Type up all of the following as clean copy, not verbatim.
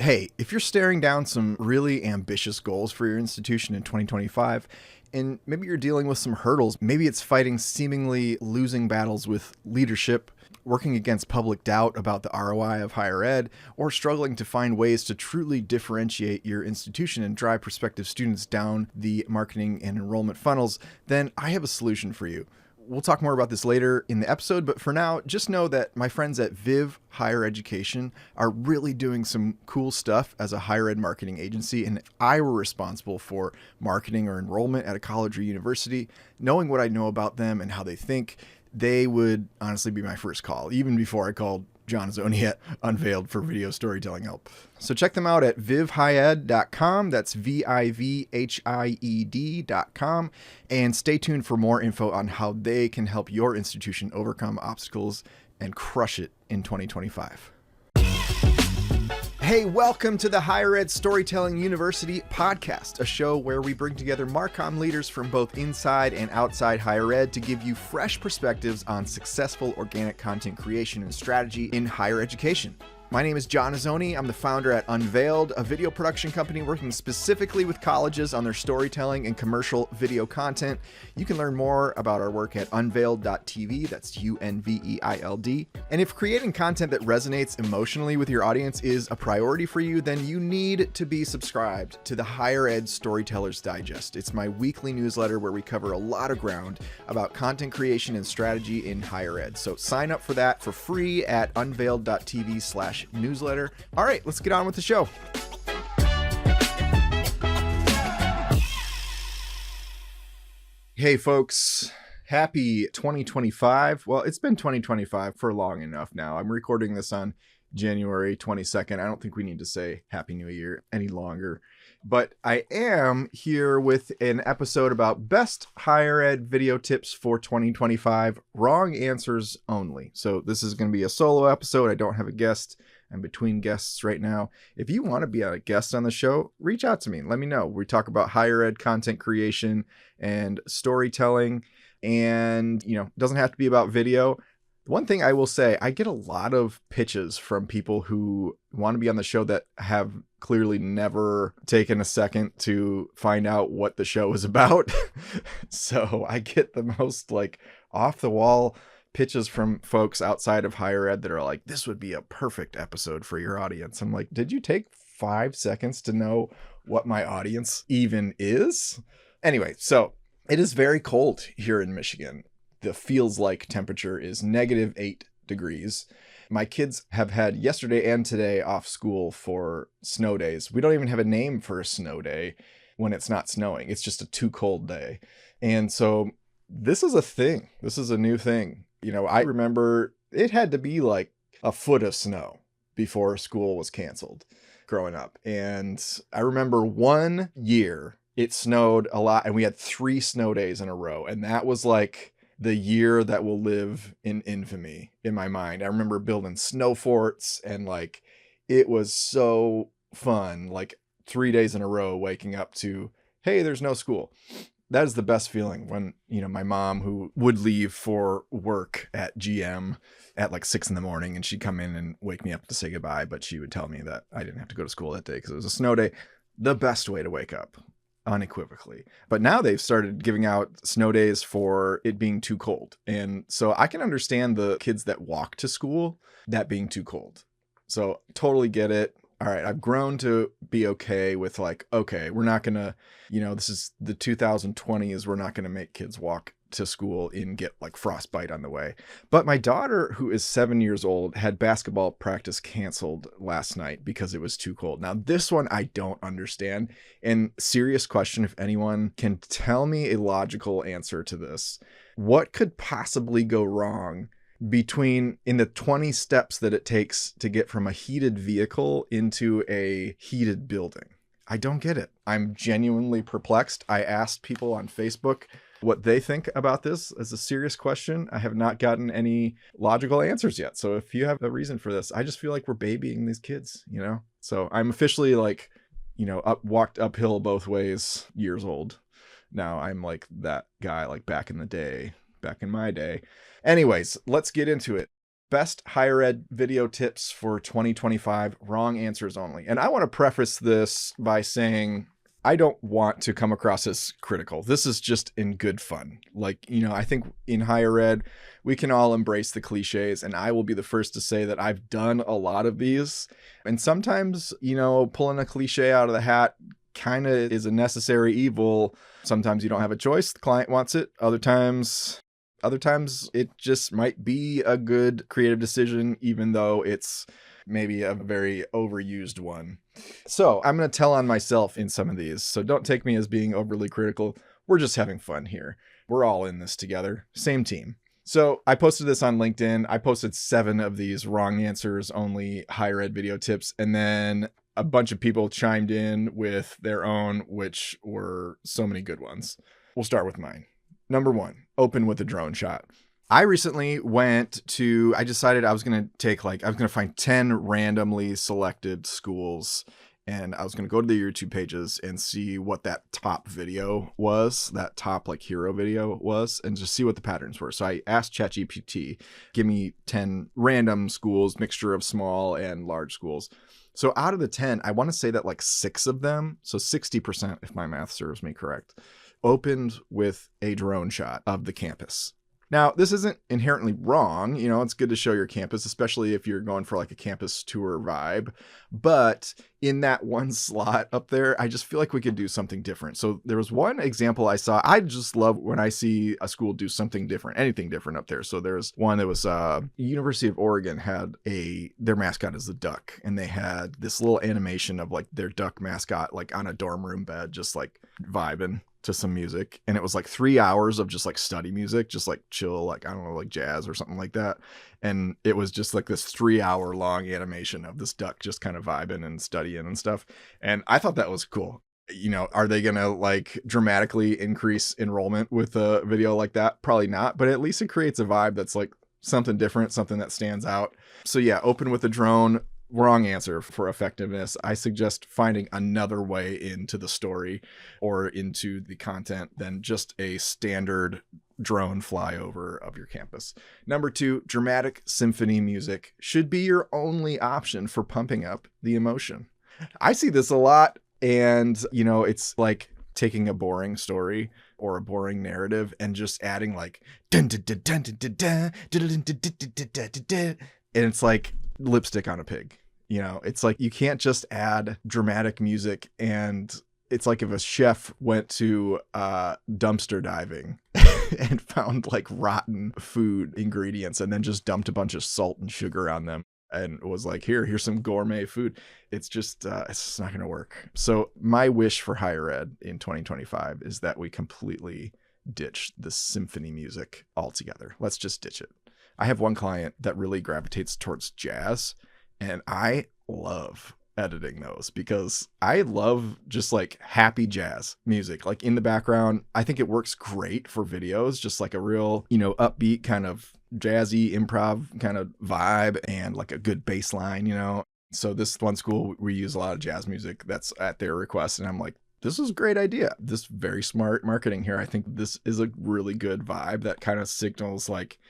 Hey, if you're staring down some really ambitious goals for your institution in 2025, and maybe you're dealing with some hurdles, maybe it's fighting seemingly losing battles with leadership, working against public doubt about the ROI of higher ed, or struggling to find ways to truly differentiate your institution and drive prospective students down the marketing and enrollment funnels, then I have a solution for you. We'll talk more about this later in the episode, but for now, just know that my friends at Viv Higher Education are really doing some cool stuff as a higher ed marketing agency. And if I were responsible for marketing or enrollment at a college or university, knowing what I know about them and how they think, they would honestly be my first call, even before I called John Azoni at Unveiled for video storytelling help. So check them out at vivhied.com. That's vivhied.com. And stay tuned for more info on how they can help your institution overcome obstacles and crush it in 2025. Hey, welcome to the Higher Ed Storytelling University podcast, a show where we bring together Marcom leaders from both inside and outside higher ed to give you fresh perspectives on successful organic content creation and strategy in higher education. My name is John Azoni. I'm the founder at Unveiled, a video production company working specifically with colleges on their storytelling and commercial video content. You can learn more about our work at unveiled.tv. That's UNVEILD. And if creating content that resonates emotionally with your audience is a priority for you, then you need to be subscribed to the Higher Ed Storytellers Digest. It's my weekly newsletter where we cover a lot of ground about content creation and strategy in higher ed. So sign up for that for free at unveiled.tv/newsletter. All right, let's get on with the show. Hey folks, happy 2025. Well, it's been 2025 for long enough now. I'm recording this on January 22nd. I don't think we need to say Happy New Year any longer. But I am here with an episode about best higher ed video tips for 2025, wrong answers only. So this is going to be a solo episode. I don't have a guest. I'm between guests right now. If you want to be a guest on the show, reach out to me and let me know. We talk about higher ed content creation and storytelling, and it doesn't have to be about video. One thing I will say, I get a lot of pitches from people who want to be on the show that have clearly never taken a second to find out what the show is about. So I get the most off the wall pitches from folks outside of higher ed that are like, this would be a perfect episode for your audience. I'm like, did you take 5 seconds to know what my audience even is? Anyway, so it is very cold here in Michigan. The feels like temperature is -8 degrees. My kids have had yesterday and today off school for snow days. We don't even have a name for a snow day when it's not snowing. It's just a too cold day. And so this is a thing. This is a new thing. I remember it had to be like a foot of snow before school was canceled growing up. And I remember one year it snowed a lot and we had 3 snow days in a row. And that was like the year that will live in infamy in my mind. I remember building snow forts and it was so fun, 3 days in a row, waking up to, hey, there's no school. That is the best feeling when, my mom, who would leave for work at GM at 6 in the morning, and she'd come in and wake me up to say goodbye, but she would tell me that I didn't have to go to school that day because it was a snow day. The best way to wake up, unequivocally. But now they've started giving out snow days for it being too cold. And so I can understand the kids that walk to school, that being too cold. So totally get it. All right, I've grown to be okay with okay, we're not going to, this is the 2020s. We're not going to make kids walk to school and get frostbite on the way. But my daughter, who is 7 years old, had basketball practice canceled last night because it was too cold. Now, this one I don't understand. And serious question, if anyone can tell me a logical answer to this, what could possibly go wrong in the 20 steps that it takes to get from a heated vehicle into a heated building? I don't get it. I'm genuinely perplexed. I asked people on Facebook what they think about this as a serious question. I have not gotten any logical answers yet. So if you have a reason for this, I just feel like we're babying these kids, So I'm officially walked uphill both ways years old. Now I'm that guy back in my day. Anyways, let's get into it. Best higher ed video tips for 2025, wrong answers only. And I want to preface this by saying I don't want to come across as critical. This is just in good fun. Like, I think in higher ed, we can all embrace the cliches, and I will be the first to say that I've done a lot of these. And sometimes, pulling a cliche out of the hat kind of is a necessary evil. Sometimes you don't have a choice. The client wants it. Other times it just might be a good creative decision, even though it's maybe a very overused one. So I'm going to tell on myself in some of these. So don't take me as being overly critical. We're just having fun here. We're all in this together. Same team. So I posted this on LinkedIn. I posted 7 of these wrong answers only higher ed video tips. And then a bunch of people chimed in with their own, which were so many good ones. We'll start with mine. Number 1, open with a drone shot. I recently I decided I was going to find 10 randomly selected schools, and I was going to go to the YouTube pages and see what that top video was, that top hero video was, and just see what the patterns were. So I asked ChatGPT, give me 10 random schools, mixture of small and large schools. So out of the 10, I want to say that 6 of them, so 60%, if my math serves me correct, opened with a drone shot of the campus. Now, this isn't inherently wrong. It's good to show your campus, especially if you're going for a campus tour vibe. But in that one slot up there, I just feel like we could do something different. So there was one example I saw. I just love when I see a school do something different, anything different up there. So there's one that was University of Oregon had their mascot is the duck. And they had this little animation of their duck mascot, on a dorm room bed, just vibing to some music. And it was 3 hours of just study music, just chill, I don't know, jazz or something like that. And it was just this 3 hour long animation of this duck just kind of vibing and studying and stuff. And I thought that was cool. Are they going to dramatically increase enrollment with a video like that? Probably not, but at least it creates a vibe that's something different, something that stands out. So yeah, open with a drone. Wrong answer for effectiveness. I suggest finding another way into the story or into the content than just a standard drone flyover of your campus. Number 2, dramatic symphony music should be your only option for pumping up the emotion. I see this a lot, and it's taking a boring story or a boring narrative and just adding dun dun dun dun dun dun dun dun dun, and it's lipstick on a pig. It's you can't just add dramatic music, and it's if a chef went to dumpster diving and found rotten food ingredients and then just dumped a bunch of salt and sugar on them and was here's some gourmet food. It's just not going to work. So my wish for higher ed in 2025 is that we completely ditch the symphony music altogether. Let's just ditch it. I have one client that really gravitates towards jazz, and I love editing those because I love just happy jazz music in the background. I think it works great for videos, just a real, upbeat kind of jazzy improv kind of vibe and a good bass line, So this one school, we use a lot of jazz music that's at their request, and I'm this is a great idea. This very smart marketing here. I think this is a really good vibe that kind of signals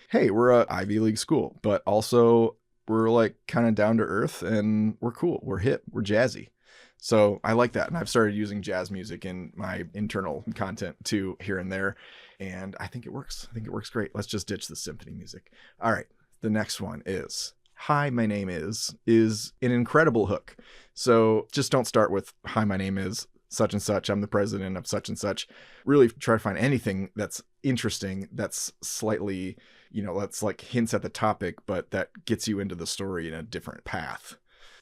hey, we're a Ivy League school, but also we're kind of down to earth and we're cool. We're hip. We're jazzy. So I like that. And I've started using jazz music in my internal content too, here and there. And I think it works. I think it works great. Let's just ditch the symphony music. All right. The next one is "Hi, my name is an incredible hook. So just don't start with "Hi, my name is such and such. I'm the president of such and such." Really try to find anything that's interesting, that's slightly, that's hints at the topic, but that gets you into the story in a different path.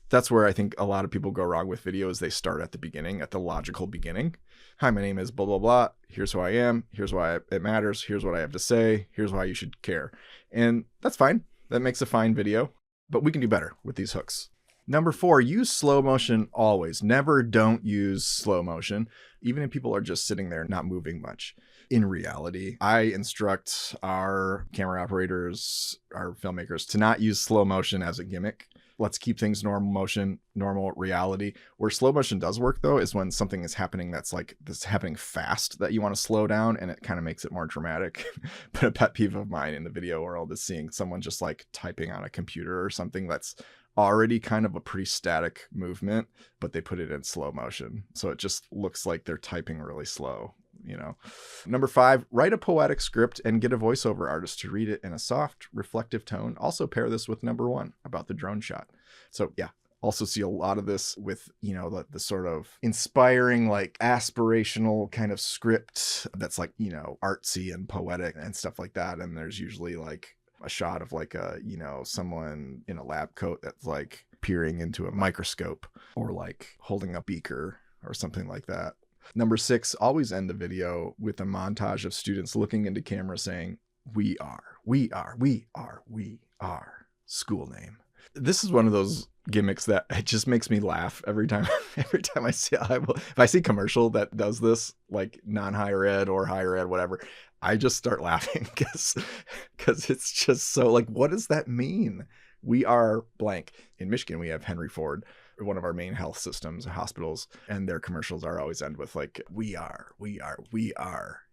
That's where I think a lot of people go wrong with videos. They start at the beginning, at the logical beginning. "Hi, my name is blah, blah, blah. Here's who I am. Here's why it matters. Here's what I have to say. Here's why you should care." And that's fine. That makes a fine video, but we can do better with these hooks. Number 4, use slow motion always. Never don't use slow motion, even if people are just sitting there not moving much. In reality, I instruct our camera operators, our filmmakers, to not use slow motion as a gimmick. let's keep things normal motion, normal reality. Where slow motion does work though is when something is happening that's happening fast that you want to slow down, and it kind of makes it more dramatic. But a pet peeve of mine in the video world is seeing someone just like typing on a computer or something that's already kind of a pretty static movement, but they put it in slow motion. So it just looks like they're typing really slow. Number 5, write a poetic script and get a voiceover artist to read it in a soft, reflective tone. Also pair this with number 1 about the drone shot. So yeah, also see a lot of this with, the sort of inspiring, like aspirational kind of script that's like, artsy and poetic and stuff like that. And there's usually like a shot of like someone in a lab coat that's like peering into a microscope or like holding a beaker or something like that. Number 6, always end the video with a montage of students looking into camera saying, we are school name. This is one of those gimmicks that it just makes me laugh every time I see it. If I see a commercial that does this, like non-higher ed or higher ed, whatever, I just start laughing because it's just so like, what does that mean? We are blank. In Michigan, we have Henry Ford, one of our main health systems, hospitals, and their commercials are always end with like, we are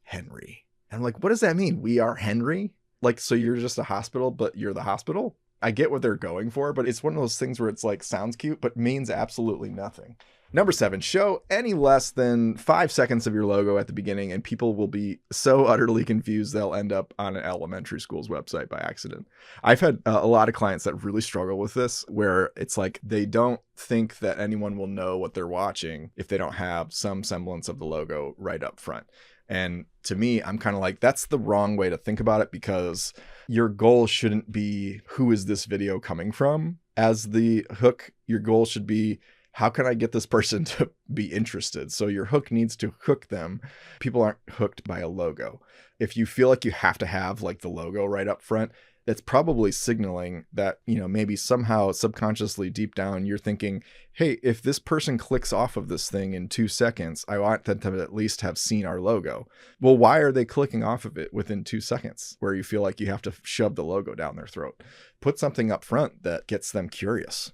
Henry. And I'm like, what does that mean? We are Henry? Like, so you're just a hospital, but you're the hospital? I get what they're going for, but it's one of those things where it's like, sounds cute, but means absolutely nothing. Number 7, show any less than 5 seconds of your logo at the beginning and people will be so utterly confused they'll end up on an elementary school's website by accident. I've had a lot of clients that really struggle with this, where it's like they don't think that anyone will know what they're watching if they don't have some semblance of the logo right up front. And to me, I'm kind of like, that's the wrong way to think about it, because your goal shouldn't be, who is this video coming from? As the hook, your goal should be, how can I get this person to be interested? So your hook needs to hook them. People aren't hooked by a logo. If you feel like you have to have like the logo right up front, that's probably signaling that, maybe somehow subconsciously deep down, you're thinking, hey, if this person clicks off of this thing in 2 seconds, I want them to at least have seen our logo. Well, why are they clicking off of it within 2 seconds where you feel like you have to shove the logo down their throat? Put something up front that gets them curious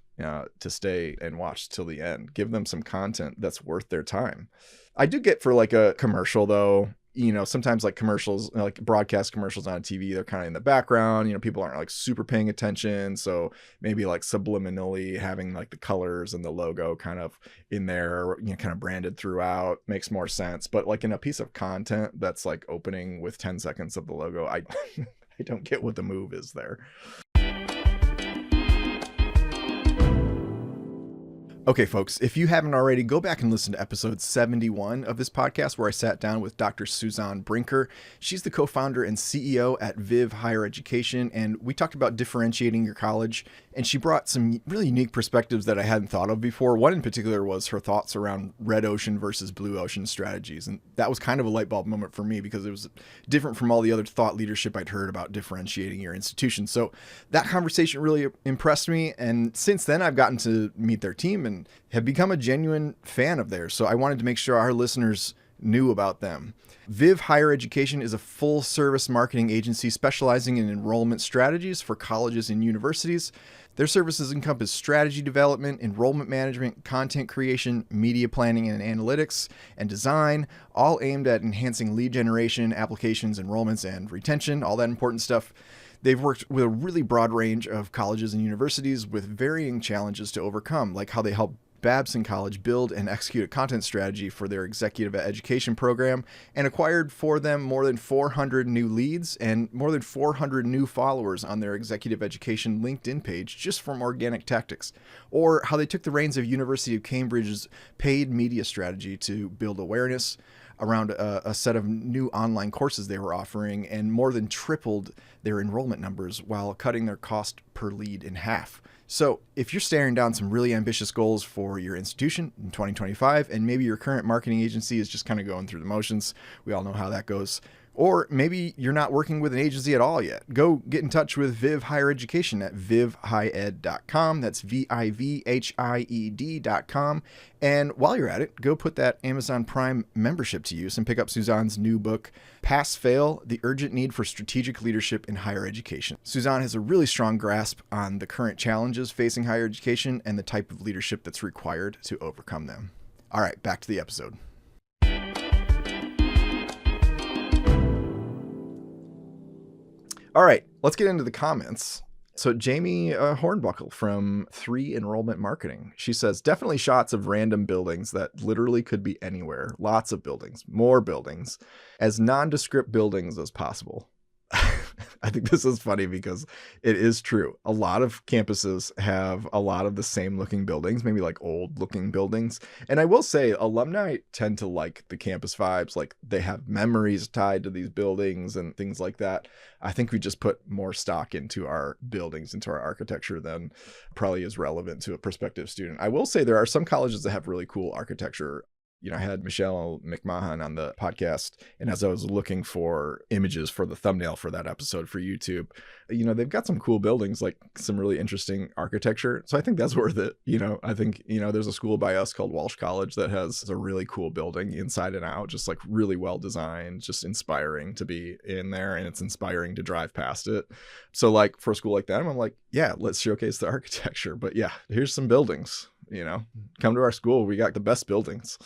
to stay and watch till the end. Give them some content that's worth their time. I do get for like a commercial though, sometimes like commercials, like broadcast commercials on TV, they're kind of in the background, people aren't like super paying attention. So maybe like subliminally having like the colors and the logo kind of in there, kind of branded throughout makes more sense. But like in a piece of content that's like opening with 10 seconds of the logo, I don't get what the move is there. Okay, folks, if you haven't already, go back and listen to episode 71 of this podcast where I sat down with Dr. Suzanne Brinker. She's the co-founder and CEO at Viv Higher Education, and we talked about differentiating your college, and she brought some really unique perspectives that I hadn't thought of before. One in particular was her thoughts around red ocean versus blue ocean strategies, and that was kind of a light bulb moment for me because it was different from all the other thought leadership I'd heard about differentiating your institution. So that conversation really impressed me, and since then I've gotten to meet their team and have become a genuine fan of theirs. So I wanted to make sure our listeners knew about them. Viv Higher Education is a full-service marketing agency specializing in enrollment strategies for colleges and universities. Their services encompass strategy development, enrollment management, content creation, media planning and analytics, and design, all aimed at enhancing lead generation, applications, enrollments, and retention, all that important stuff. They've worked with a really broad range of colleges and universities with varying challenges to overcome, like how they help Babson College build and execute a content strategy for their executive education program, and acquired for them more than 400 new leads and more than 400 new followers on their executive education LinkedIn page just from organic tactics. Or how they took the reins of University of Cambridge's paid media strategy to build awareness around a set of new online courses they were offering, and more than tripled their enrollment numbers while cutting their cost per lead in half. So if you're staring down some really ambitious goals for your institution in 2025, and maybe your current marketing agency is just kind of going through the motions, we all know how that goes, Or maybe you're not working with an agency at all yet. Go get in touch with Viv Higher Education at vivhighed.com. That's VIVHIED.com. And while you're at it, go put that Amazon Prime membership to use and pick up Suzanne's new book, Pass Fail, The Urgent Need for Strategic Leadership in Higher Education. Suzanne has a really strong grasp on the current challenges facing higher education and the type of leadership that's required to overcome them. All right, back to the episode. All right, let's get into the comments. So Jamie Hornbuckle from 3 Enrollment Marketing, she says, definitely shots of random buildings that literally could be anywhere. Lots of buildings, more buildings, as nondescript buildings as possible. I think this is funny because it is true. A lot of campuses have a lot of the same looking buildings, maybe like old looking buildings. And I will say alumni tend to like the campus vibes. Like they have memories tied to these buildings and things like that. I think we just put more stock into our buildings, into our architecture than probably is relevant to a prospective student. I will say there are some colleges that have really cool architecture. You know, I had Michelle McMahon on the podcast, and as I was looking for images for the thumbnail for that episode for YouTube, you know, they've got some cool buildings, like some really interesting architecture. So I think that's worth it. You know, I think, you know, there's a school by us called Walsh College that has a really cool building inside and out, just like really well designed, just inspiring to be in there, and it's inspiring to drive past it. So like for a school like that, I'm like, yeah, let's showcase the architecture. But yeah, here's some buildings, you know, come to our school. We got the best buildings.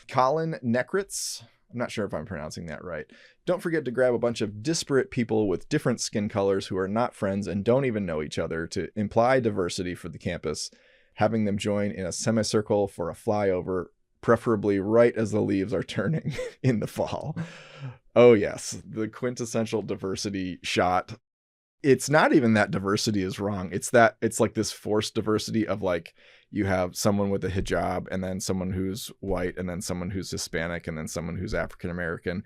Colin Nekritz, I'm not sure if I'm pronouncing that right. Don't forget to grab a bunch of disparate people with different skin colors who are not friends and don't even know each other to imply diversity for the campus, having them join in a semicircle for a flyover, preferably right as the leaves are turning in the fall. Oh yes, the quintessential diversity shot. It's not even that diversity is wrong. It's that it's like this forced diversity of like, you have someone with a hijab and then someone who's white and then someone who's Hispanic and then someone who's African-American.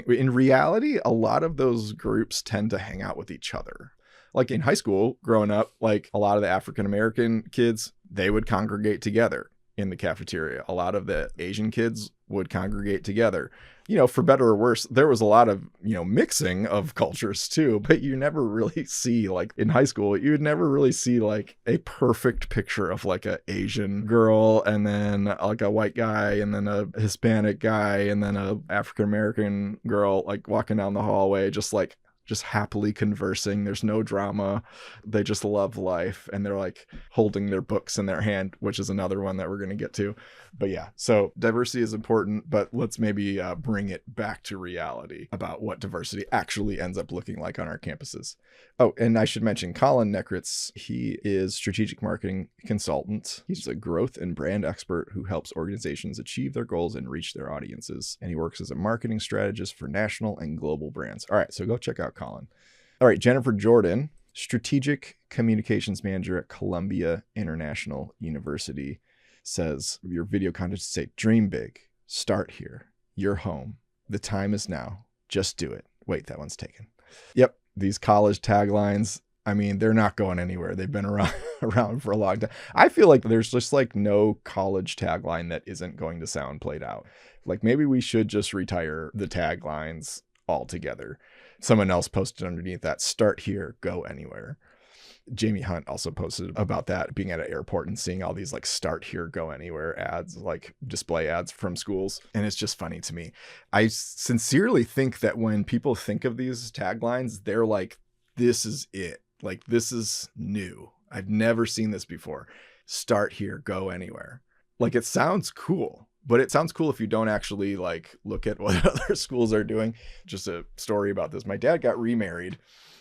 In reality, a lot of those groups tend to hang out with each other. Like in high school, growing up, like a lot of the African-American kids, they would congregate together in the cafeteria. A lot of the Asian kids would congregate together. You know, for better or worse, there was a lot of, you know, mixing of cultures too, but you never really see, like in high school, you would never really see like a perfect picture of like a Asian girl and then like a white guy and then a Hispanic guy and then a African-American girl like walking down the hallway, just happily conversing. There's no drama. They just love life. And they're like holding their books in their hand, which is another one that we're going to get to. But yeah, so diversity is important, but let's maybe bring it back to reality about what diversity actually ends up looking like on our campuses. Oh, and I should mention Colin Nekritz. He is strategic marketing consultant. He's a growth and brand expert who helps organizations achieve their goals and reach their audiences. And he works as a marketing strategist for national and global brands. All right, so go check out Colin. All right, Jennifer Jordan, strategic communications manager at Columbia International University, says your video content should say, dream big, start here, you're home, the time is now, just do it. Wait, that one's taken. Yep, these college taglines, I mean, they're not going anywhere. They've been around for a long time. I feel like there's just like no college tagline that isn't going to sound played out. Like maybe we should just retire the taglines altogether. Someone else posted underneath that, start here, go anywhere. Jamie Hunt also posted about that, being at an airport and seeing all these like start here, go anywhere ads, like display ads from schools. And it's just funny to me. I sincerely think that when people think of these taglines, they're like, this is it. Like, this is new. I've never seen this before. Start here, go anywhere. Like, it sounds cool, but it sounds cool if you don't actually like look at what other schools are doing. Just a story about this. My dad got remarried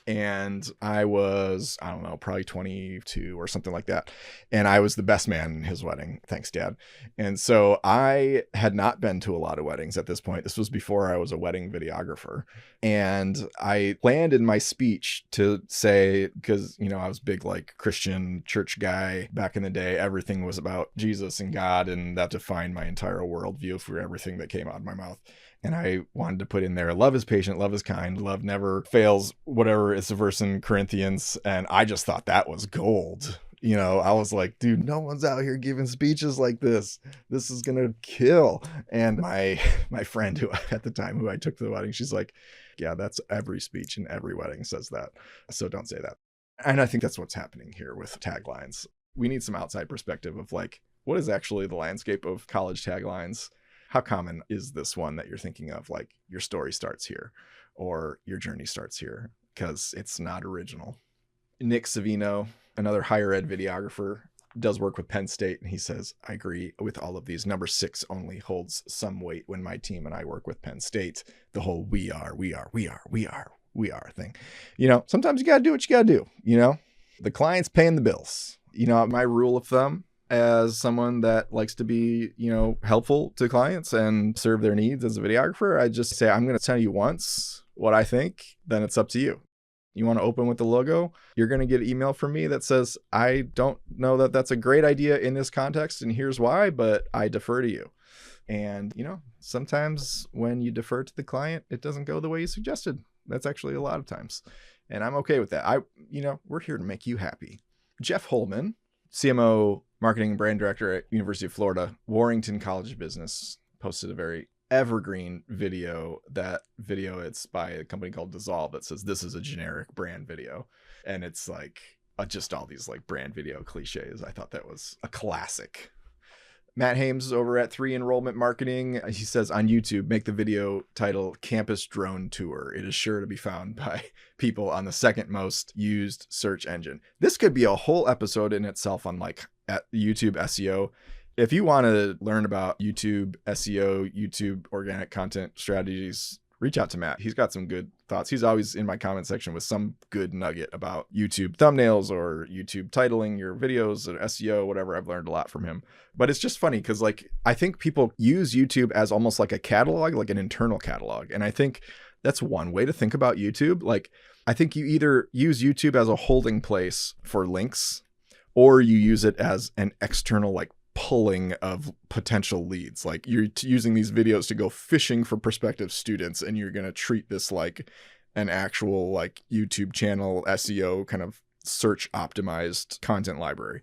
and I was, I don't know, probably 22 or something like that. And I was the best man in his wedding. Thanks, Dad. And so I had not been to a lot of weddings at this point. This was before I was a wedding videographer. And I planned in my speech to say, because, you know, I was big like Christian church guy back in the day. Everything was about Jesus and God, and that defined my entire worldview for everything that came out of my mouth. And I wanted to put in there, love is patient, love is kind, love never fails, whatever is the verse in Corinthians. And I just thought that was gold. I was like, dude, no one's out here giving speeches like this. This is going to kill. And my friend who at the time who I took to the wedding, she's like, yeah, that's every speech in every wedding says that. So don't say that. And I think that's what's happening here with taglines. We need some outside perspective of like, what is actually the landscape of college taglines? How common is this one that you're thinking of? Like, your story starts here or your journey starts here, because it's not original. Nick Savino, another higher ed videographer, does work with Penn State, and he says, I agree with all of these. Number 6 only holds some weight when my team and I work with Penn State. The whole we are thing. Sometimes you got to do what you got to do. The client's paying the bills. My rule of thumb as someone that likes to be, helpful to clients and serve their needs as a videographer, I just say, I'm going to tell you once what I think, then it's up to you. You want to open with the logo, you're going to get an email from me that says, I don't know that that's a great idea in this context, and here's why, but I defer to you. And, sometimes when you defer to the client, it doesn't go the way you suggested. That's actually a lot of times. And I'm okay with that. We're here to make you happy. Jeff Holman, CMO, marketing and brand director at University of Florida, Warrington College of Business, posted a very evergreen video. It's by a company called Dissolve that says this is a generic brand video. And it's like just all these like brand video cliches. I thought that was a classic. Matt Hames over at 3 Enrollment Marketing, he says on YouTube, make the video title Campus Drone Tour. It is sure to be found by people on the second most used search engine. This could be a whole episode in itself on like at YouTube SEO. If you want to learn about YouTube SEO, YouTube organic content strategies, reach out to Matt. He's got some good thoughts. He's always in my comment section with some good nugget about YouTube thumbnails or YouTube titling your videos or SEO, whatever. I've learned a lot from him. But it's just funny because like I think people use YouTube as almost like a catalog, like an internal catalog. And I think that's one way to think about YouTube. Like I think you either use YouTube as a holding place for links, or you use it as an external like pulling of potential leads. Like you're using these videos to go fishing for prospective students, and you're going to treat this like an actual like YouTube channel SEO kind of search optimized content library.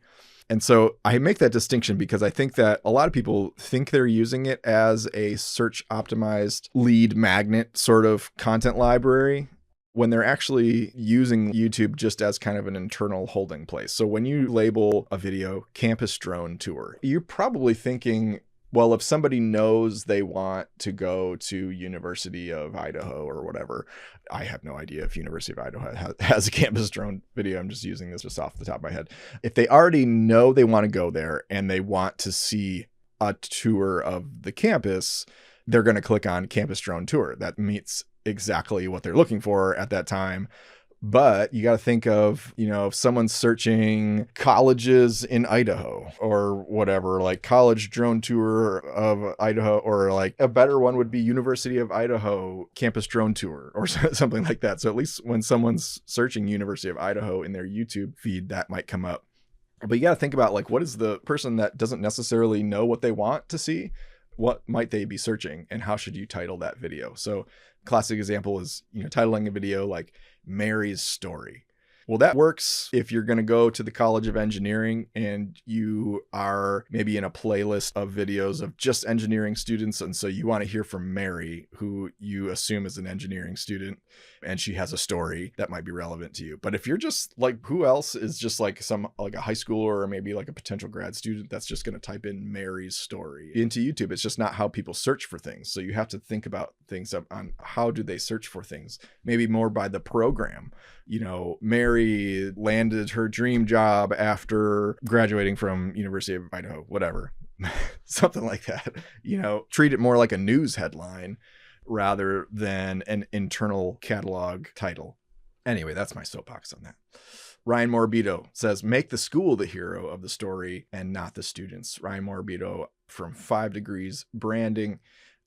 And so I make that distinction because I think that a lot of people think they're using it as a search optimized lead magnet sort of content library, when they're actually using YouTube just as kind of an internal holding place. So when you label a video Campus Drone Tour, you're probably thinking, well, if somebody knows they want to go to University of Idaho or whatever, I have no idea if University of Idaho has a campus drone video. I'm just using this just off the top of my head. If they already know they want to go there and they want to see a tour of the campus, they're going to click on Campus Drone Tour. That meets exactly what they're looking for at that time. But you got to think of, if someone's searching colleges in Idaho or whatever, like college drone tour of Idaho, or like a better one would be University of Idaho campus drone tour or something like that. So at least when someone's searching University of Idaho in their YouTube feed, that might come up. But you got to think about like, what is the person that doesn't necessarily know what they want to see? What might they be searching, and how should you title that video? So classic example is, titling a video like Mary's Story. Well, that works if you're going to go to the College of Engineering and you are maybe in a playlist of videos of just engineering students. And so you want to hear from Mary, who you assume is an engineering student, and she has a story that might be relevant to you. But if you're just like, who else is just like a high schooler or maybe like a potential grad student that's just going to type in Mary's Story into YouTube, it's just not how people search for things. So you have to think about things on how do they search for things, maybe more by the program. Mary landed her dream job after graduating from University of Idaho, whatever, something like that. Treat it more like a news headline rather than an internal catalog title. Anyway, that's my soapbox on that. Ryan Morabito says, make the school the hero of the story and not the students. Ryan Morabito from 5 Degrees Branding.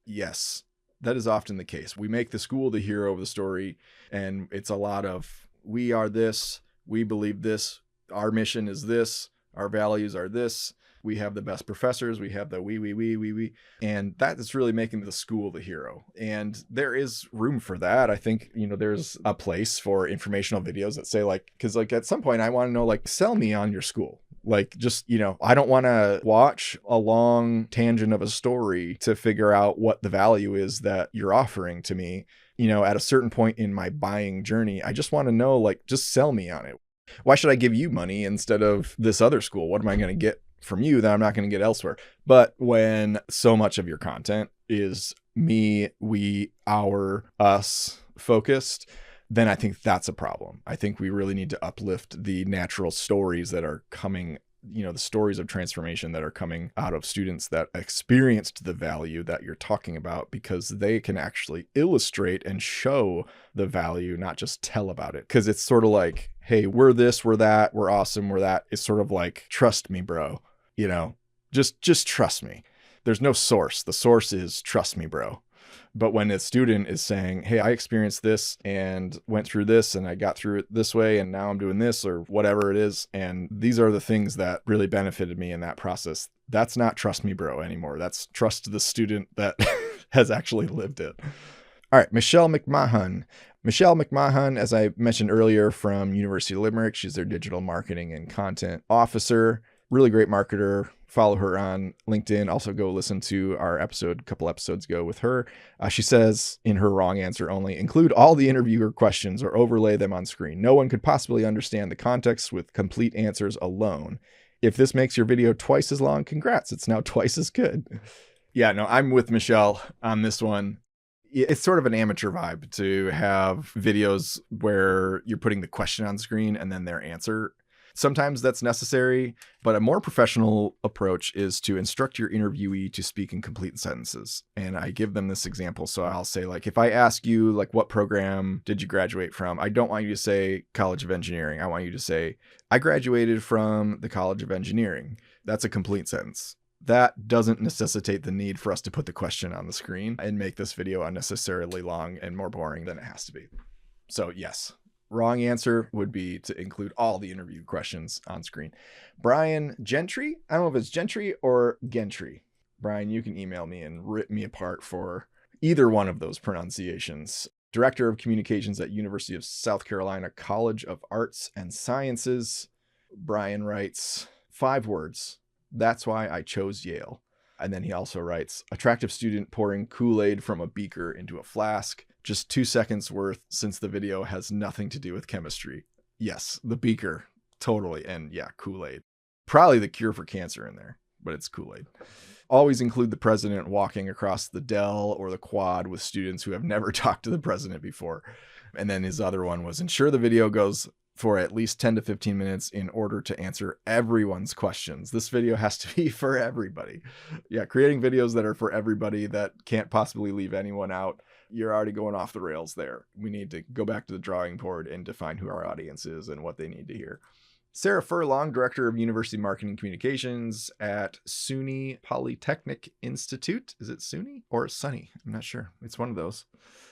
Yes, that is often the case. We make the school the hero of the story, and it's a lot of, we are this, we believe this, our mission is this, our values are this. We have the best professors. We have the we. And that is really making the school the hero. And there is room for that. I think, there's a place for informational videos that say like, because like at some point I want to know, like, sell me on your school. Like, just, I don't want to watch a long tangent of a story to figure out what the value is that you're offering to me. At a certain point in my buying journey, I just want to know, like, just sell me on it. Why should I give you money instead of this other school? What am I going to get from you that I'm not going to get elsewhere? But when so much of your content is me, we, our, us focused, then I think that's a problem. I think we really need to uplift the natural stories that are coming, the stories of transformation that are coming out of students that experienced the value that you're talking about, because they can actually illustrate and show the value, not just tell about it. Because it's sort of like, hey, we're this, we're that, we're awesome, we're that. It's sort of like, trust me, bro. Just trust me. There's no source. The source is trust me, bro. But when a student is saying, hey, I experienced this and went through this and I got through it this way and now I'm doing this or whatever it is, and these are the things that really benefited me in that process, that's not trust me, bro anymore. That's trust the student that has actually lived it. All right, Michelle McMahon. Michelle McMahon, as I mentioned earlier, from University of Limerick. She's their digital marketing and content officer. Really great marketer. Follow her on LinkedIn. Also go listen to our episode a couple episodes ago with her. She says in her wrong answer only, include all the interviewer questions or overlay them on screen. No one could possibly understand the context with complete answers alone. If this makes your video twice as long, congrats. It's now twice as good. Yeah, no, I'm with Michelle on this one. It's sort of an amateur vibe to have videos where you're putting the question on screen and then their answer. Sometimes that's necessary, but a more professional approach is to instruct your interviewee to speak in complete sentences. And I give them this example. So I'll say, like, if I ask you, like, what program did you graduate from? I don't want you to say College of Engineering. I want you to say, I graduated from the College of Engineering. That's a complete sentence. That doesn't necessitate the need for us to put the question on the screen and make this video unnecessarily long and more boring than it has to be. So yes. Wrong answer would be to include all the interview questions on screen. Brian Gentry. I don't know if it's Gentry or Gentry. Brian, you can email me and rip me apart for either one of those pronunciations. Director of Communications at University of South Carolina College of Arts and Sciences. Brian writes 5 words. That's why I chose Yale. And then he also writes, attractive student pouring Kool-Aid from a beaker into a flask. Just 2 seconds worth, since the video has nothing to do with chemistry. Yes, the beaker, totally. And yeah, Kool-Aid. Probably the cure for cancer in there, but it's Kool-Aid. Always include the president walking across the Dell or the quad with students who have never talked to the president before. And then his other one was, ensure the video goes for at least 10 to 15 minutes in order to answer everyone's questions. This video has to be for everybody. Yeah, creating videos that are for everybody that can't possibly leave anyone out. You're already going off the rails there. We need to go back to the drawing board and define who our audience is and what they need to hear. Sarah Furlong, Director of University Marketing Communications at SUNY Polytechnic Institute. Is it SUNY or SUNY? I'm not sure. It's one of those.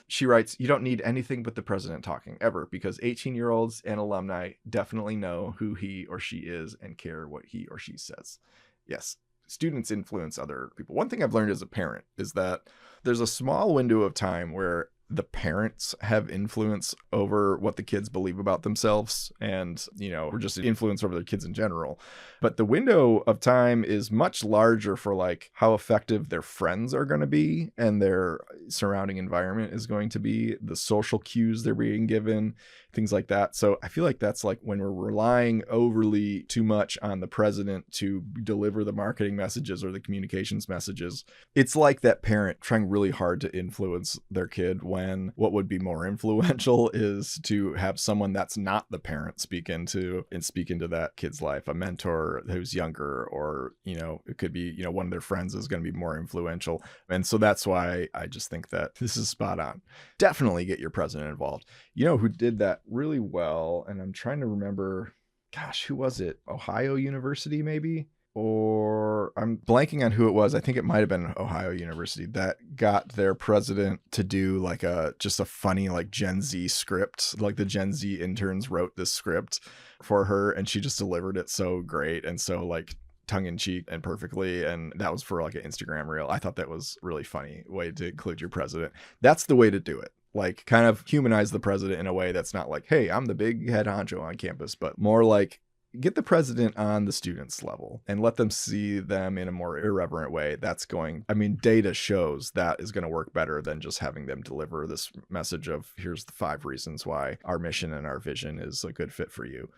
She writes, you don't need anything but the president talking ever, because 18-year-olds and alumni definitely know who he or she is and care what he or she says. Yes, students influence other people. One thing I've learned as a parent is that there's a small window of time where the parents have influence over what the kids believe about themselves and, or just influence over their kids in general. But the window of time is much larger for like how effective their friends are going to be and their surrounding environment is going to be, the social cues they're being given, things like that. So I feel like that's like when we're relying overly too much on the president to deliver the marketing messages or the communications messages. It's like that parent trying really hard to influence their kid when what would be more influential is to have someone that's not the parent speak into that kid's life, a mentor who's younger, or, it could be, one of their friends is going to be more influential. And so that's why I just think that this is spot on. Definitely get your president involved. You know who did that really well? And I'm trying to remember, gosh, who was it? Ohio University, maybe? Or I'm blanking on who it was. I think it might have been Ohio University that got their president to do like just a funny like Gen Z script. Like the Gen Z interns wrote this script for her and she just delivered it so great and so like tongue-in-cheek and perfectly, and that was for like an Instagram reel. I thought that was really funny way to include your president. That's the way to do it. Like, kind of humanize the president in a way that's not like, hey, I'm the big head honcho on campus, but more like get the president on the students level and let them see them in a more irreverent way. That's going, I mean, data shows that is going to work better than just having them deliver this message of here's the 5 reasons why our mission and our vision is a good fit for you.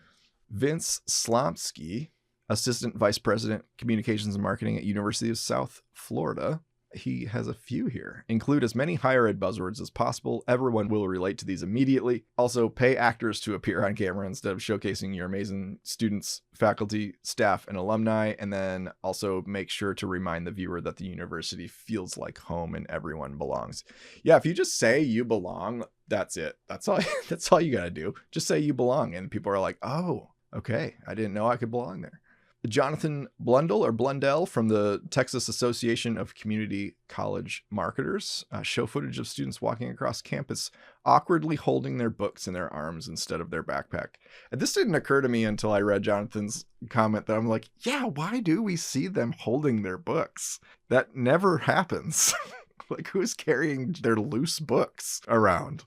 Vince Slomsky, Assistant Vice President, Communications and Marketing at University of South Florida. He has a few here. Include as many higher ed buzzwords as possible. Everyone will relate to these immediately. Also, pay actors to appear on camera instead of showcasing your amazing students, faculty, staff, and alumni. And then also make sure to remind the viewer that the university feels like home and everyone belongs. Yeah, if you just say you belong, that's it. That's all you got to do. Just say you belong. And people are like, oh, okay, I didn't know I could belong there. Jonathan Blundell from the Texas Association of Community College Marketers show footage of students walking across campus awkwardly holding their books in their arms instead of their backpack. And this didn't occur to me until I read Jonathan's comment that I'm like, yeah, why do we see them holding their books? That never happens. Like, who's carrying their loose books around?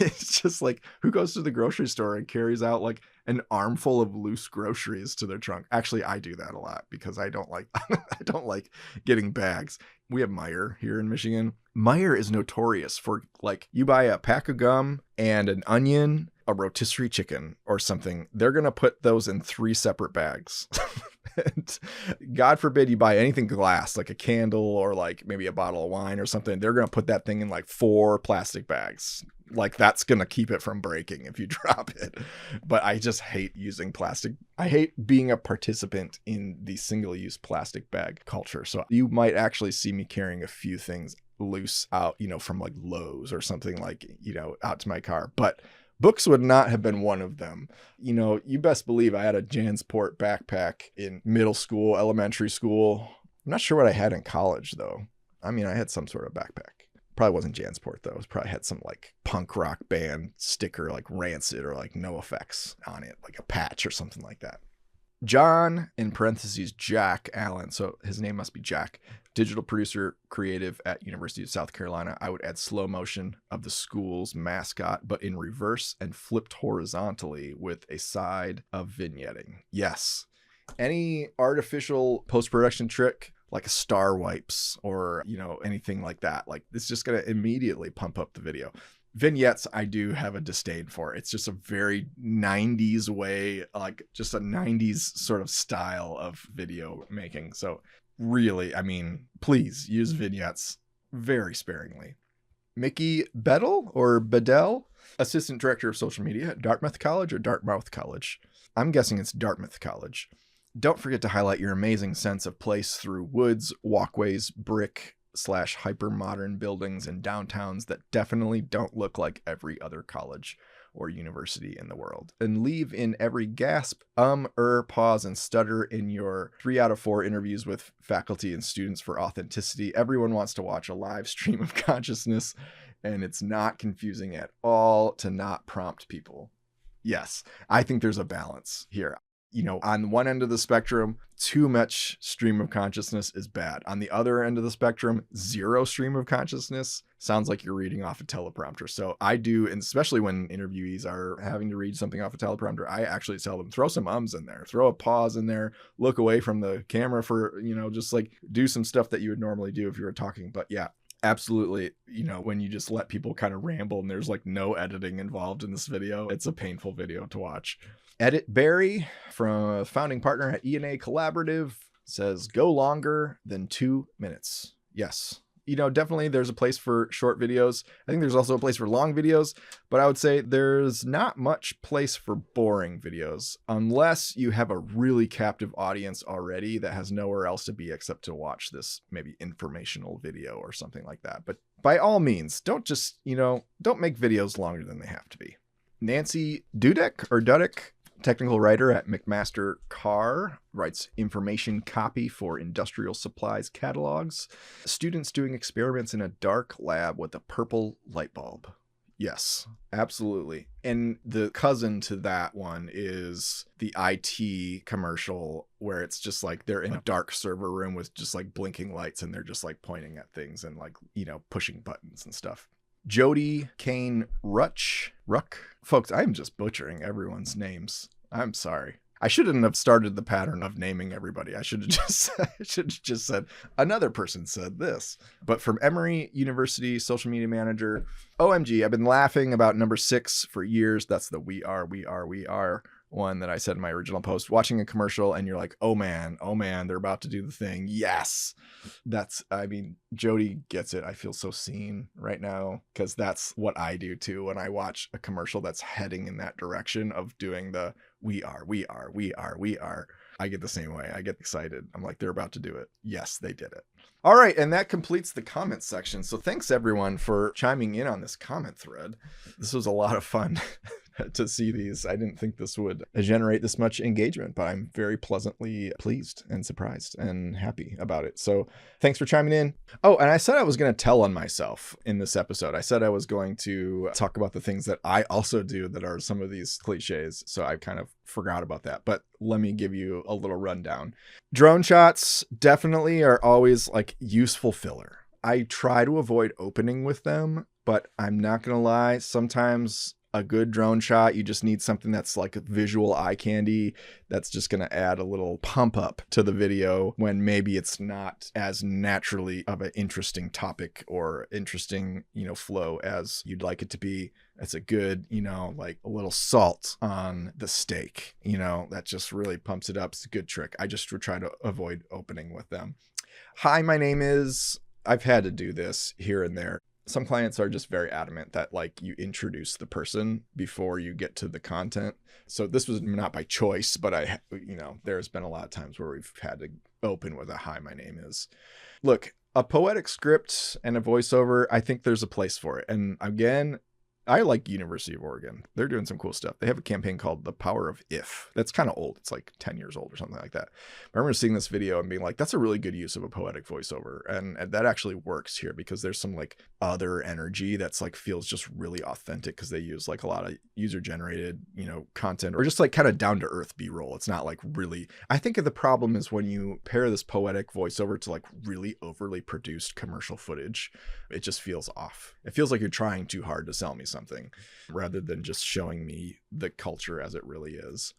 It's just like, who goes to the grocery store and carries out like an armful of loose groceries to their trunk? Actually, I do that a lot because I don't like I don't like getting bags. We have Meijer here in Michigan. Meijer is notorious for, like, you buy a pack of gum and an onion, a rotisserie chicken or something, they're going to put those in 3 separate bags. And God forbid you buy anything glass, like a candle or like maybe a bottle of wine or something. They're going to put that thing in like 4 plastic bags. Like, that's going to keep it from breaking if you drop it. But I just hate using plastic. I hate being a participant in the single-use plastic bag culture. So you might actually see me carrying a few things loose out, from like Lowe's or something, like, out to my car. But books would not have been one of them. You best believe I had a Jansport backpack in middle school, elementary school. I'm not sure what I had in college, though. I mean, I had some sort of backpack. Probably wasn't Jansport, though. It probably had some like punk rock band sticker, like Rancid or like No Effects on it, like a patch or something like that. John, in parentheses, Jack Allen, so his name must be Jack, digital producer, creative at University of South Carolina. I would add slow motion of the school's mascot, but in reverse and flipped horizontally with a side of vignetting. Yes. Any artificial post-production trick, like a star wipes or, anything like that, like, it's just going to immediately pump up the video. Vignettes, I do have a disdain for. It's just a very 90s way, like just a 90s sort of style of video making. So really, I mean, please use vignettes very sparingly. Mickey Bedell, Assistant Director of Social Media at Dartmouth College or Dartmouth College. I'm guessing it's Dartmouth College. Don't forget to highlight your amazing sense of place through woods, walkways, brick/hyper-modern buildings and downtowns that definitely don't look like every other college or university in the world. And leave in every gasp, pause, and stutter in your 3 out of 4 interviews with faculty and students for authenticity. Everyone wants to watch a live stream of consciousness, and it's not confusing at all to not prompt people. Yes, I think there's a balance here. On one end of the spectrum, too much stream of consciousness is bad. On the other end of the spectrum, 0 stream of consciousness sounds like you're reading off a teleprompter. So I do, and especially when interviewees are having to read something off a teleprompter, I actually tell them, throw some ums in there, throw a pause in there, look away from the camera for, just like do some stuff that you would normally do if you were talking. But yeah, absolutely. When you just let people kind of ramble and there's like no editing involved in this video, it's a painful video to watch. Edit Barry, from a founding partner at E&A Collaborative, says go longer than 2 minutes. Yes. Definitely there's a place for short videos. I think there's also a place for long videos, but I would say there's not much place for boring videos unless you have a really captive audience already that has nowhere else to be except to watch this maybe informational video or something like that. But by all means, don't make videos longer than they have to be. Nancy Dudek, technical writer at McMaster Carr, writes information copy for industrial supplies catalogs. Students doing experiments in a dark lab with a purple light bulb. Yes, absolutely. And the cousin to that one is the IT commercial where it's just like they're in a dark server room with just like blinking lights and they're just like pointing at things and like, pushing buttons and stuff. Jody Kane Ruck. Folks, I'm just butchering everyone's names. I'm sorry. I shouldn't have started the pattern of naming everybody. I should have just said another person said this. But from Emory University social media manager, OMG, I've been laughing about number 6 for years. That's the we are one that I said in my original post. Watching a commercial and you're like, oh man, they're about to do the thing. Yes. Jody gets it. I feel so seen right now because that's what I do too when I watch a commercial that's heading in that direction of doing the we are. I get the same way. I get excited. I'm like, they're about to do it. Yes, they did it. All right. And that completes the comment section. So thanks everyone for chiming in on this comment thread. This was a lot of fun to see these. I didn't think this would generate this much engagement, but I'm very pleasantly pleased and surprised and happy about it. So thanks for chiming in. Oh, and I said I was going to tell on myself in this episode. I said I was going to talk about the things that I also do that are some of these cliches. So I kind of forgot about that, but let me give you a little rundown. Drone shots definitely are always like useful filler. I try to avoid opening with them, but I'm not going to lie. Sometimes a good drone shot, you just need something that's like a visual eye candy that's just going to add a little pump up to the video when maybe it's not as naturally of an interesting topic or interesting, flow as you'd like it to be. It's a good, like a little salt on the steak, that just really pumps it up. It's a good trick. I just would try to avoid opening with them. Hi, my name is, I've had to do this here and there. Some clients are just very adamant that like you introduce the person before you get to the content. So this was not by choice, but there's been a lot of times where we've had to open with a hi, my name is. Look, a poetic script and a voiceover, I think there's a place for it. And again, I like University of Oregon. They're doing some cool stuff. They have a campaign called The Power of If. That's kind of old. It's like 10 years old or something like that. I remember seeing this video and being like, that's a really good use of a poetic voiceover. And that actually works here because there's some like other energy that's like feels just really authentic because they use like a lot of user generated, content or just like kind of down to earth B-roll. It's not like really, I think the problem is when you pair this poetic voiceover to like really overly produced commercial footage, it just feels off. It feels like you're trying too hard to sell me something rather than just showing me the culture as it really is.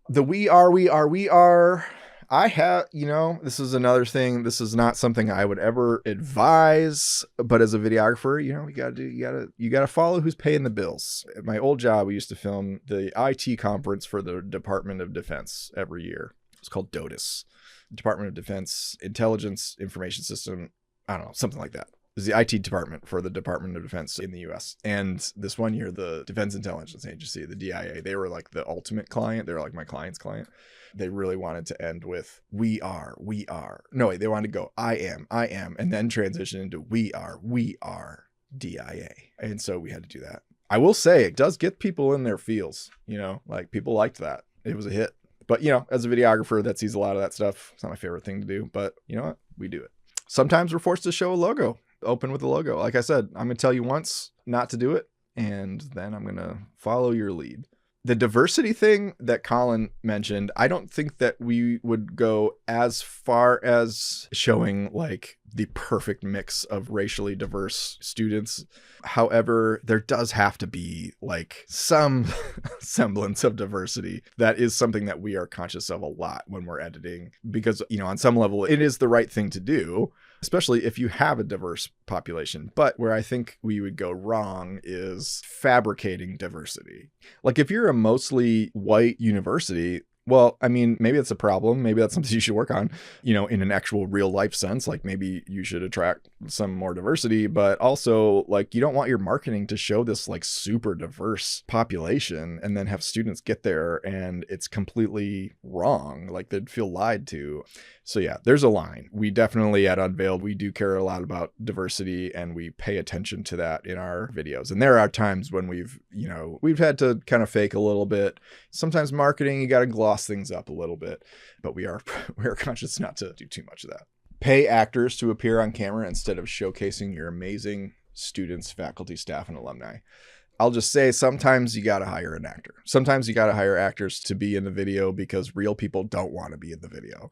The we are. I have, this is another thing. This is not something I would ever advise, but as a videographer, you gotta follow who's paying the bills. At my old job, we used to film the IT conference for the Department of Defense every year. It's called DOTIS, Department of Defense Intelligence Information System. I don't know, something like that. It was the IT department for the Department of Defense in the US. And this one year, the Defense Intelligence Agency, the DIA, they were like the ultimate client. They were like my client's client. They really wanted to end with we are. No, wait, they wanted to go I am, and then transition into we are DIA. And so we had to do that. I will say it does get people in their feels, like people liked that. It was a hit. But, as a videographer that sees a lot of that stuff, it's not my favorite thing to do, but you know what? We do it. Sometimes we're forced to show a logo. Open with a logo. Like I said, I'm going to tell you once not to do it, and then I'm going to follow your lead. The diversity thing that Colin mentioned, I don't think that we would go as far as showing like the perfect mix of racially diverse students. However, there does have to be like some semblance of diversity. That is something that we are conscious of a lot when we're editing because, on some level, it is the right thing to do, especially if you have a diverse population. But where I think we would go wrong is fabricating diversity. Like if you're a mostly white university, well, maybe that's a problem. Maybe that's something you should work on, in an actual real life sense. Like maybe you should attract some more diversity, but also like you don't want your marketing to show this like super diverse population and then have students get there and it's completely wrong. Like they'd feel lied to. So yeah, there's a line. We definitely at Unveiled, we do care a lot about diversity and we pay attention to that in our videos. And there are times when we've had to kind of fake a little bit. Sometimes marketing, you got to gloss things up a little bit, but we are conscious not to do too much of that. Pay actors to appear on camera instead of showcasing your amazing students, faculty, staff, and alumni. I'll just say sometimes you got to hire an actor. Sometimes you got to hire actors to be in the video because real people don't want to be in the video,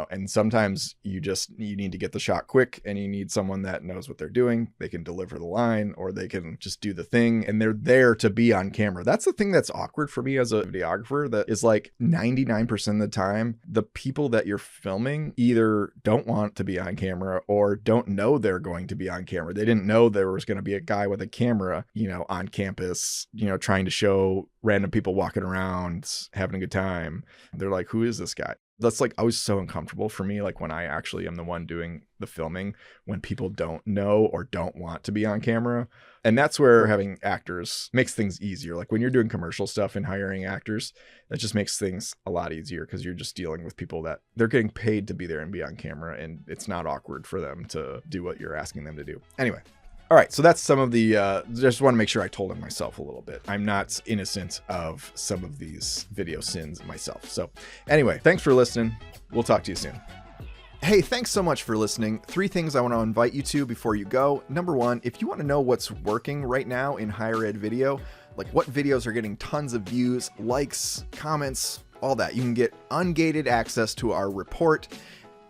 and sometimes you need to get the shot quick and you need someone that knows what they're doing. They can deliver the line or they can just do the thing and they're there to be on camera. That's the thing that's awkward for me as a videographer. That is like 99% of the time, the people that you're filming either don't want to be on camera or don't know they're going to be on camera. They didn't know there was going to be a guy with a camera, on campus, trying to show random people walking around, having a good time. They're like, who is this guy? That's like always so uncomfortable for me. Like when I actually am the one doing the filming, when people don't know or don't want to be on camera. And that's where having actors makes things easier. Like when you're doing commercial stuff and hiring actors, that just makes things a lot easier because you're just dealing with people that they're getting paid to be there and be on camera. And it's not awkward for them to do what you're asking them to do. Anyway. All right, so that's some of the, just want to make sure I told him myself a little bit. I'm not innocent of some of these video sins myself. So anyway, thanks for listening. We'll talk to you soon. Hey, thanks so much for listening. 3 things I want to invite you to before you go. Number 1, if you want to know what's working right now in higher ed video, like what videos are getting tons of views, likes, comments, all that, you can get ungated access to our report,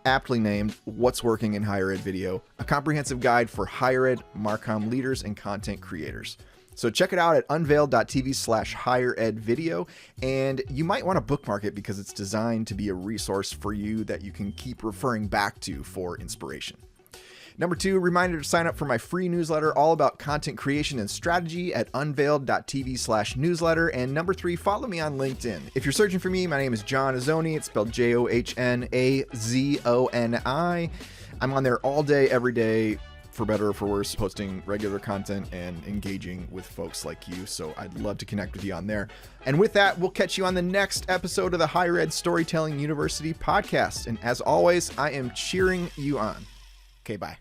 aptly named What's Working in Higher Ed Video, a comprehensive guide for higher ed, Marcom leaders, and content creators. So check it out at unveiled.tv/higher ed video, and you might want to bookmark it because it's designed to be a resource for you that you can keep referring back to for inspiration. Number 2, reminder to sign up for my free newsletter all about content creation and strategy at unveiled.tv/newsletter. And number 3, follow me on LinkedIn. If you're searching for me, my name is John Azoni. It's spelled Johnazoni. I'm on there all day, every day, for better or for worse, posting regular content and engaging with folks like you. So I'd love to connect with you on there. And with that, we'll catch you on the next episode of the Higher Ed Storytelling University podcast. And as always, I am cheering you on. Okay, bye.